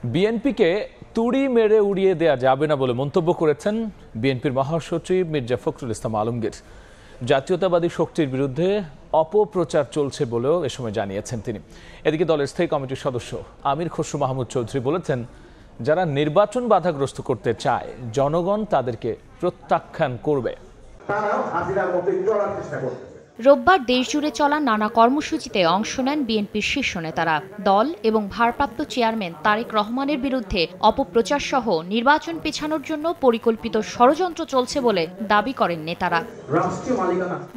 বিএনপিকে তুড়ি মেরে উড়িয়ে দেয়া যাবে না বলে মন্তব্য করেছেন বিএনপির মহাসচিব মির্জা ফখরুল ইসলাম আলমগীর। জাতীয়তাবাদী শক্তির বিরুদ্ধে অপপ্রচার চলছে বলেও এ সময় জানিয়েছেন তিনি। এদিকে দলের স্থায়ী কমিটির সদস্য আমির খসরু মাহমুদ চৌধুরী বলেছেন, যারা নির্বাচন বাধাগ্রস্ত করতে চায় জনগণ তাদেরকে প্রত্যাখ্যান করবে। রোববার দেশজুড়ে চলা নানা কর্মসূচিতে অংশ নেন বিএনপির শীর্ষ নেতারা। দল এবং ভারপ্রাপ্ত চেয়ারম্যান তারেক রহমানের বিরুদ্ধে অপপ্রচার সহ নির্বাচন পেছানোর জন্য পরিকল্পিত ষড়যন্ত্র চলছে বলে দাবি করেন নেতারা।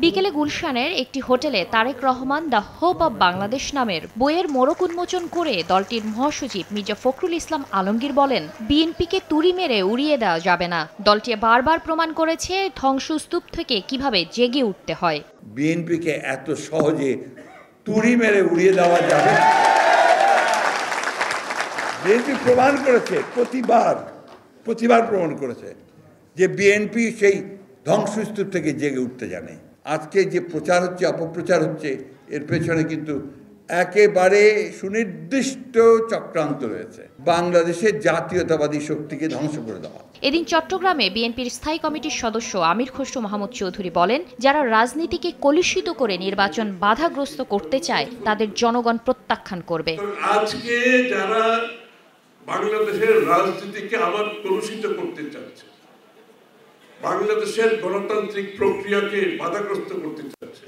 বিকেলে গুলশানের একটি হোটেলে Tarique Rahman the hope of Bangladesh নামের বইয়ের মোড়ক উন্মোচন করে দলটির মহাসচিব মির্জা ফখরুল ইসলাম আলমগীর বলেন, বিএনপিকে তুড়ি মেরে উড়িয়ে দেওয়া যাবে না। দলটি বারবার প্রমাণ করেছে ধ্বংসস্তূপ থেকে কিভাবে জেগে উঠতে হয়। বিএনপিকে এত সহজে তুড়ি মেরে উড়িয়ে দেওয়া যাবে না। বিএনপি প্রমাণ করেছে, প্রতিবার প্রমাণ করেছে যে বিএনপি সেই ধ্বংসস্তূপ থেকে জেগে উঠতে জানে। আজকে যে প্রচার হচ্ছে, অপপ্রচার হচ্ছে, এর পেছনে কিন্তু একেবারে সুনির্দিষ্ট চক্রান্ত রয়েছে, বাংলাদেশের জাতীয়তাবাদী শক্তিকে ধ্বংস করে দেওয়া। এদিন চট্টগ্রামে বিএনপির স্থায়ী কমিটির সদস্য আমির খসরু মাহমুদ চৌধুরী বলেন, যারা রাজনীতিকে কলুষিত করে নির্বাচন বাধাগ্রস্ত করতে চায় তাদের জনগণ প্রত্যাখ্যান করবে। আজকে যারা বাংলাদেশের রাজনীতিকে আবার কলুষিত করতে চাচ্ছে, বাংলাদেশের গণতান্ত্রিক প্রক্রিয়াকে বাধাগ্রস্ত করতে চাচ্ছে,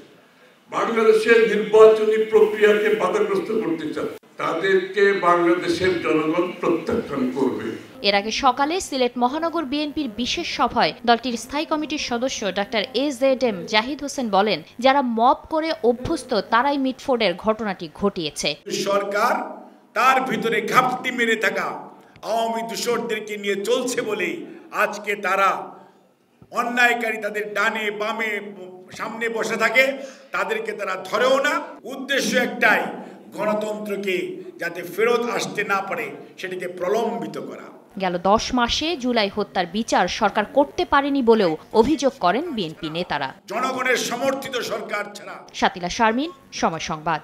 বাংলাদেশের নির্বাচনী প্রক্রিয়াকে বাধাগ্রস্ত করতে চাচ্ছে, তাদেরকে বাংলাদেশের জনগণ প্রত্যাখ্যান করবে। এর আগে সকালে সিলেট মহানগর বিএনপির বিশেষ সভায় দলটির স্থায়ী কমিটির সদস্য ডাক্তার AZM জাহিদ হোসেন বলেন, যারা মব করে অভ্যস্ত তারাই মিটফোর্ডের ঘটনাটি ঘটিয়েছে। সরকার তার ভিতরে ঘাপটি মেরে থাকা আওয়ামী দূষরদেরকে নিয়ে চলছে বলেই আজকে তারা অন্যায়কারী তাদের ডানে বামে সামনে বসে থাকে, তাদেরকে তারা ধরেও না। উদ্দেশ্য একটাই, গণতন্ত্রকে যাতে ফেরত আসতে না পারে সেটিকে প্রলম্বিত করা। গেল 10 মাসে জুলাই হত্যার বিচার সরকার করতে পারেনি বলেও অভিযোগ করেন বিএনপি নেতারা। জনগণের সমর্থিত সরকার ছাড়া। শাতিলা শারমিন, সময় সংবাদ।